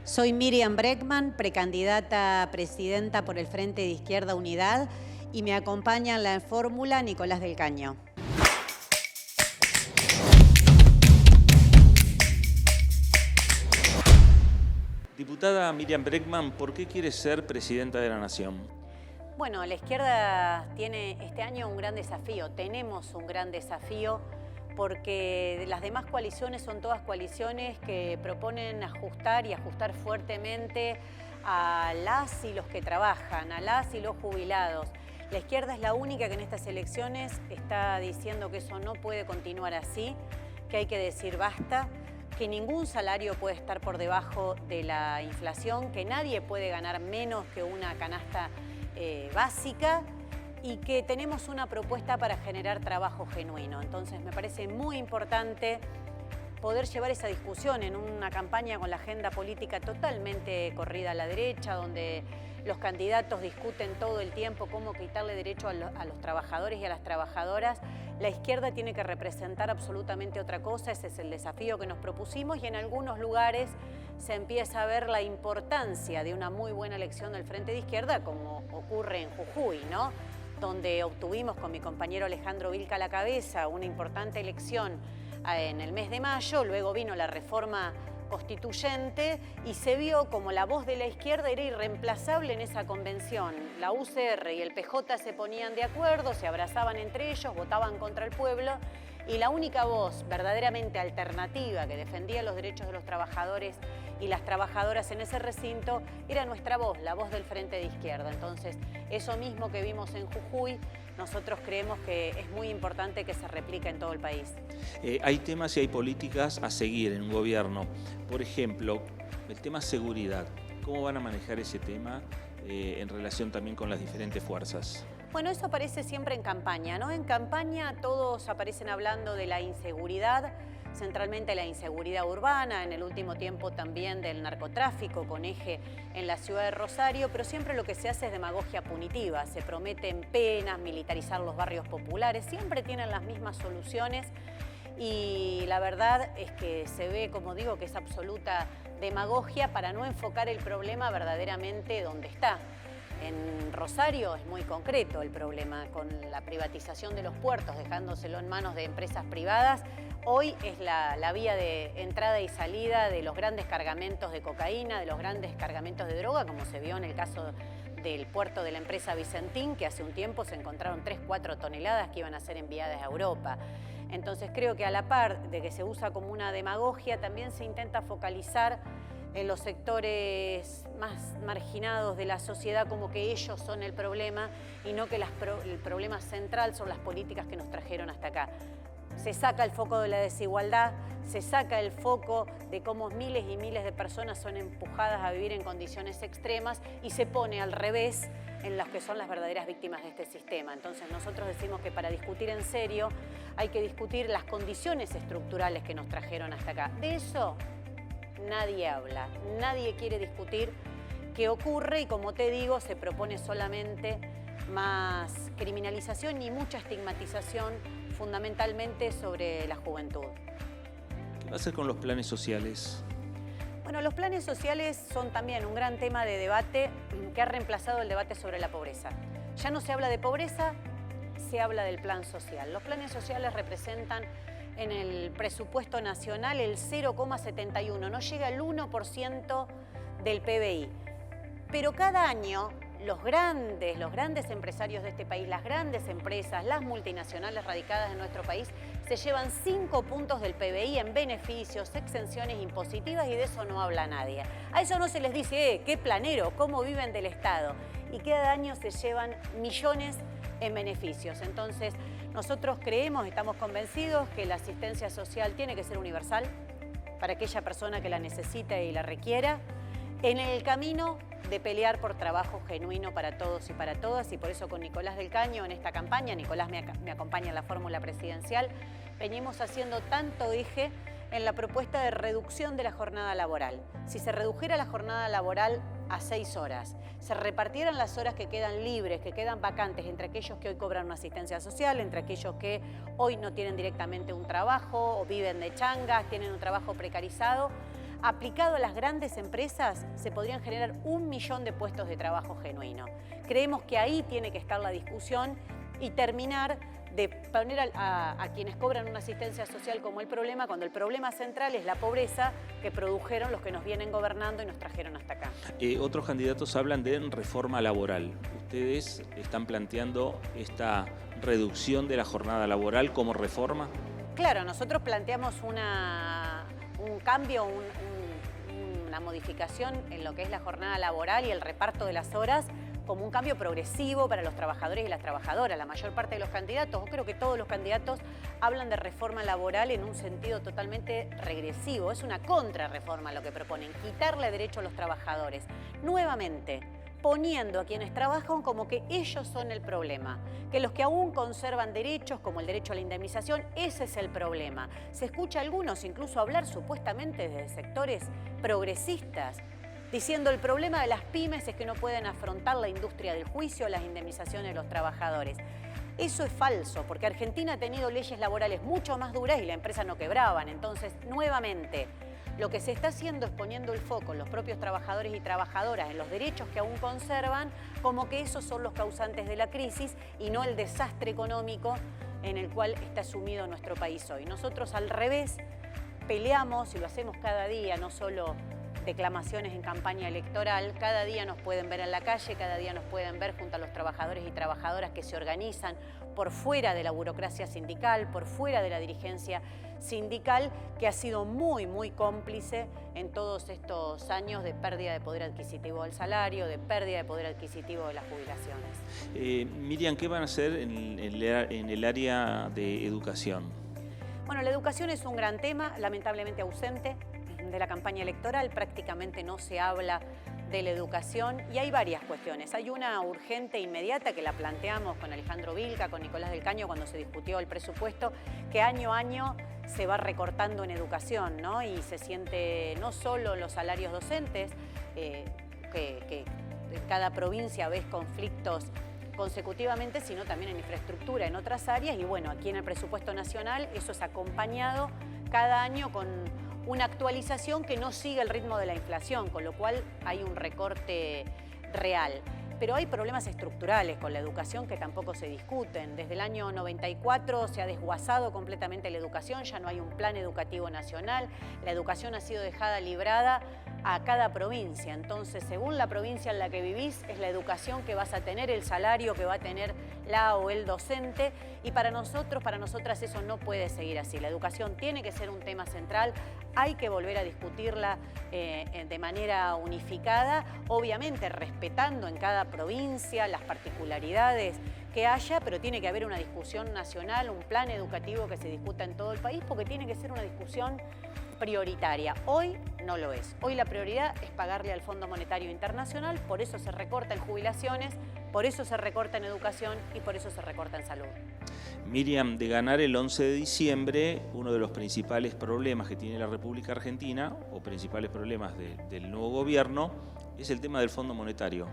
Soy Miriam Bregman, precandidata a presidenta por el Frente de Izquierda Unidad, y me acompaña en la fórmula Nicolás del Caño. Diputada Miriam Bregman, ¿por qué quiere ser presidenta de la Nación? Bueno, la izquierda tiene este año un gran desafío, tenemos un gran desafío, porque las demás coaliciones son todas coaliciones que proponen ajustar y ajustar fuertemente a las y los que trabajan, a las y los jubilados. La izquierda es la única que en estas elecciones está diciendo que eso no puede continuar así, que hay que decir basta, que ningún salario puede estar por debajo de la inflación, que nadie puede ganar menos que una canasta básica, y que tenemos una propuesta para generar trabajo genuino. Entonces me parece muy importante poder llevar esa discusión en una campaña con la agenda política totalmente corrida a la derecha, donde los candidatos discuten todo el tiempo cómo quitarle derecho a los trabajadores y a las trabajadoras. La izquierda tiene que representar absolutamente otra cosa, ese es el desafío que nos propusimos, y en algunos lugares se empieza a ver la importancia de una muy buena elección del Frente de Izquierda, como ocurre en Jujuy, ¿no?, donde obtuvimos con mi compañero Alejandro Vilca a la cabeza una importante elección en el mes de mayo. Luego vino la reforma constituyente y se vio como la voz de la izquierda era irreemplazable en esa convención. La UCR y el PJ se ponían de acuerdo, se abrazaban entre ellos, votaban contra el pueblo, y la única voz verdaderamente alternativa que defendía los derechos de los trabajadores y las trabajadoras en ese recinto era nuestra voz, la voz del Frente de Izquierda. Entonces, eso mismo que vimos en Jujuy, nosotros creemos que es muy importante que se replique en todo el país. Hay temas y hay políticas a seguir en un gobierno. Por ejemplo, el tema seguridad. ¿Cómo van a manejar ese tema en relación también con las diferentes fuerzas? Bueno, eso aparece siempre en campaña, ¿no? En campaña todos aparecen hablando de la inseguridad, centralmente la inseguridad urbana, en el último tiempo también del narcotráfico con eje en la ciudad de Rosario, pero siempre lo que se hace es demagogia punitiva, se prometen penas, militarizar los barrios populares, siempre tienen las mismas soluciones, y la verdad es que se ve, como digo, que es absoluta demagogia para no enfocar el problema verdaderamente donde está. En Rosario es muy concreto el problema con la privatización de los puertos, dejándoselo en manos de empresas privadas. Hoy es la vía de entrada y salida de los grandes cargamentos de cocaína, de los grandes cargamentos de droga, como se vio en el caso del puerto de la empresa Vicentín, que hace un tiempo se encontraron 3-4 toneladas que iban a ser enviadas a Europa. Entonces creo que a la par de que se usa como una demagogia, también se intenta focalizar en los sectores más marginados de la sociedad como que ellos son el problema y no que el problema central son las políticas que nos trajeron hasta acá. Se saca el foco de la desigualdad, se saca el foco de cómo miles y miles de personas son empujadas a vivir en condiciones extremas y se pone al revés en las que son las verdaderas víctimas de este sistema. Entonces nosotros decimos que para discutir en serio hay que discutir las condiciones estructurales que nos trajeron hasta acá. De eso nadie habla, nadie quiere discutir qué ocurre y, como te digo, se propone solamente más criminalización y mucha estigmatización, fundamentalmente sobre la juventud. ¿Qué va a hacer con los planes sociales? Bueno, los planes sociales son también un gran tema de debate que ha reemplazado el debate sobre la pobreza. Ya no se habla de pobreza, se habla del plan social. Los planes sociales representan en el presupuesto nacional el 0,71, no llega al 1% del PBI. Pero cada año los grandes empresarios de este país, las grandes empresas, las multinacionales radicadas en nuestro país, se llevan 5 puntos del PBI en beneficios, exenciones impositivas, y de eso no habla nadie. A eso no se les dice, qué planero, cómo viven del Estado. Y cada año se llevan millones en beneficios. Entonces, nosotros creemos, estamos convencidos que la asistencia social tiene que ser universal para aquella persona que la necesita y la requiera, en el camino de pelear por trabajo genuino para todos y para todas, y por eso con Nicolás del Caño en esta campaña, Nicolás me acompaña en la fórmula presidencial, venimos haciendo tanto eje en la propuesta de reducción de la jornada laboral. Si se redujera la jornada laboral a 6 horas, se repartieran las horas que quedan libres, que quedan vacantes entre aquellos que hoy cobran una asistencia social, entre aquellos que hoy no tienen directamente un trabajo o viven de changas, tienen un trabajo precarizado, aplicado a las grandes empresas, se podrían generar 1 millón de puestos de trabajo genuino. Creemos que ahí tiene que estar la discusión y terminar de poner a quienes cobran una asistencia social como el problema, cuando el problema central es la pobreza que produjeron los que nos vienen gobernando y nos trajeron hasta acá. Otros candidatos hablan de reforma laboral. ¿Ustedes están planteando esta reducción de la jornada laboral como reforma? Claro, nosotros planteamos un cambio, una modificación en lo que es la jornada laboral y el reparto de las horas como un cambio progresivo para los trabajadores y las trabajadoras. La mayor parte de los candidatos, o creo que todos los candidatos, hablan de reforma laboral en un sentido totalmente regresivo. Es una contrarreforma lo que proponen, quitarle derecho a los trabajadores. Nuevamente, poniendo a quienes trabajan como que ellos son el problema, que los que aún conservan derechos, como el derecho a la indemnización, ese es el problema. Se escucha a algunos incluso hablar supuestamente desde sectores progresistas, diciendo el problema de las pymes es que no pueden afrontar la industria del juicio, las indemnizaciones de los trabajadores. Eso es falso, porque Argentina ha tenido leyes laborales mucho más duras y las empresas no quebraban. Entonces, nuevamente, lo que se está haciendo es poniendo el foco en los propios trabajadores y trabajadoras, en los derechos que aún conservan, como que esos son los causantes de la crisis y no el desastre económico en el cual está sumido nuestro país hoy. Nosotros, al revés, peleamos y lo hacemos cada día, no solo declamaciones en campaña electoral, cada día nos pueden ver en la calle, cada día nos pueden ver junto a los trabajadores y trabajadoras que se organizan por fuera de la burocracia sindical, por fuera de la dirigencia sindical, que ha sido muy, muy cómplice en todos estos años de pérdida de poder adquisitivo del salario, de pérdida de poder adquisitivo de las jubilaciones. Miriam, ¿qué van a hacer en el área de educación? Bueno, la educación es un gran tema, lamentablemente ausente de la campaña electoral, prácticamente no se habla de la educación y hay varias cuestiones. Hay una urgente e inmediata que la planteamos con Alejandro Vilca, con Nicolás del Caño cuando se discutió el presupuesto, que año a año se va recortando en educación, ¿no? Y se siente no solo los salarios docentes, que en cada provincia ves conflictos consecutivamente, sino también en infraestructura, en otras áreas. Y bueno, aquí en el presupuesto nacional eso es acompañado cada año con una actualización que no sigue el ritmo de la inflación, con lo cual hay un recorte real. Pero hay problemas estructurales con la educación que tampoco se discuten. Desde el año 94 se ha desguazado completamente la educación, ya no hay un plan educativo nacional, la educación ha sido dejada librada a cada provincia. Entonces, según la provincia en la que vivís, es la educación que vas a tener, el salario que va a tener la o el docente. Y para nosotros, para nosotras, eso no puede seguir así. La educación tiene que ser un tema central, hay que volver a discutirla de manera unificada, obviamente respetando en cada provincia las particularidades que haya, pero tiene que haber una discusión nacional, un plan educativo que se discuta en todo el país, porque tiene que ser una discusión prioritaria. Hoy no lo es. Hoy la prioridad es pagarle al Fondo Monetario Internacional, por eso se recorta en jubilaciones, por eso se recorta en educación y por eso se recorta en salud. Miriam, de ganar el 11 de diciembre, uno de los principales problemas que tiene la República Argentina, o principales problemas del nuevo gobierno, es el tema del Fondo Monetario.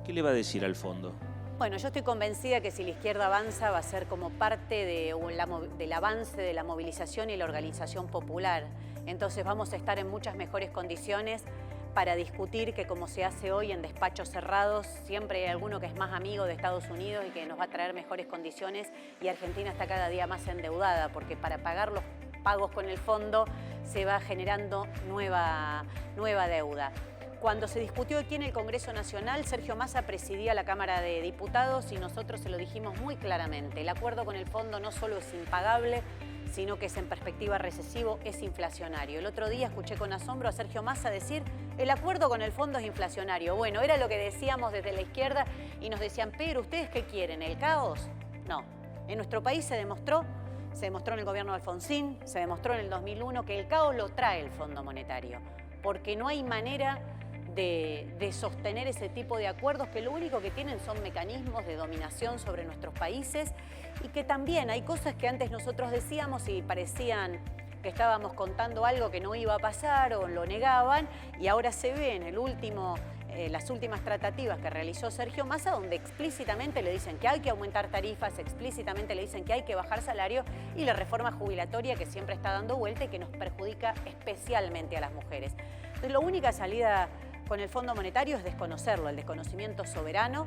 ¿Qué le va a decir al fondo? Bueno, yo estoy convencida que si la izquierda avanza va a ser como parte del avance de la movilización y la organización popular. Entonces vamos a estar en muchas mejores condiciones para discutir que, como se hace hoy en despachos cerrados, siempre hay alguno que es más amigo de Estados Unidos y que nos va a traer mejores condiciones, y Argentina está cada día más endeudada porque para pagar los pagos con el fondo se va generando nueva deuda. Cuando se discutió aquí en el Congreso Nacional, Sergio Massa presidía la Cámara de Diputados y nosotros se lo dijimos muy claramente. El acuerdo con el fondo no solo es impagable, sino que es en perspectiva recesivo, es inflacionario. El otro día escuché con asombro a Sergio Massa decir: el acuerdo con el fondo es inflacionario. Bueno, era lo que decíamos desde la izquierda y nos decían: pero ¿ustedes qué quieren? ¿El caos? No. En nuestro país se demostró en el gobierno de Alfonsín, se demostró en el 2001 que el caos lo trae el Fondo Monetario, porque no hay manera de sostener ese tipo de acuerdos que lo único que tienen son mecanismos de dominación sobre nuestros países, y que también hay cosas que antes nosotros decíamos y parecían que estábamos contando algo que no iba a pasar o lo negaban, y ahora se ve en las últimas tratativas que realizó Sergio Massa, donde explícitamente le dicen que hay que aumentar tarifas, explícitamente le dicen que hay que bajar salarios, y la reforma jubilatoria que siempre está dando vuelta y que nos perjudica especialmente a las mujeres. Entonces, la única salida con el Fondo Monetario es desconocerlo, el desconocimiento soberano,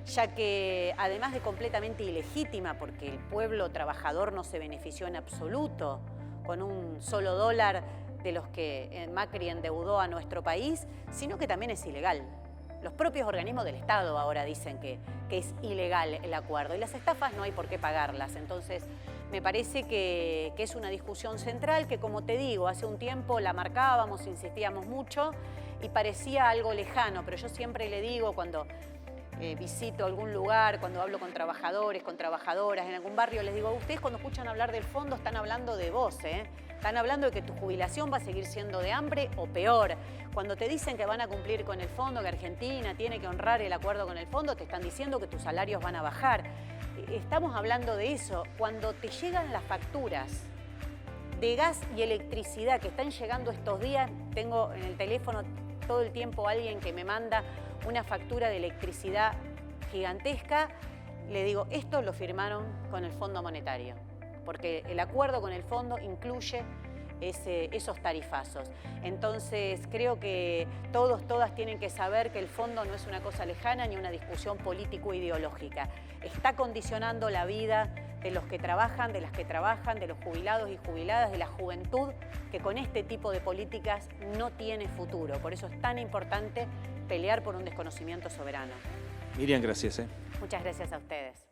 ya que además de completamente ilegítima, porque el pueblo trabajador no se benefició en absoluto con un solo dólar de los que Macri endeudó a nuestro país, sino que también es ilegal. Los propios organismos del Estado ahora dicen que es ilegal el acuerdo, y las estafas no hay por qué pagarlas. Entonces, me parece que es una discusión central que, como te digo, hace un tiempo la marcábamos, insistíamos mucho y parecía algo lejano, pero yo siempre le digo cuando visito algún lugar, cuando hablo con trabajadores, con trabajadoras, en algún barrio, les digo, ustedes cuando escuchan hablar del fondo están hablando de vos, ¿eh? Están hablando de que tu jubilación va a seguir siendo de hambre o peor. Cuando te dicen que van a cumplir con el fondo, que Argentina tiene que honrar el acuerdo con el fondo, te están diciendo que tus salarios van a bajar. Estamos hablando de eso. Cuando te llegan las facturas de gas y electricidad que están llegando estos días, tengo en el teléfono todo el tiempo alguien que me manda una factura de electricidad gigantesca, le digo, esto lo firmaron con el Fondo Monetario, porque el acuerdo con el fondo incluye esos tarifazos. Entonces, creo que todas tienen que saber que el fondo no es una cosa lejana ni una discusión político-ideológica. Está condicionando la vida de los que trabajan, de las que trabajan, de los jubilados y jubiladas, de la juventud, que con este tipo de políticas no tiene futuro. Por eso es tan importante pelear por un desconocimiento soberano. Miriam, gracias. Muchas gracias a ustedes.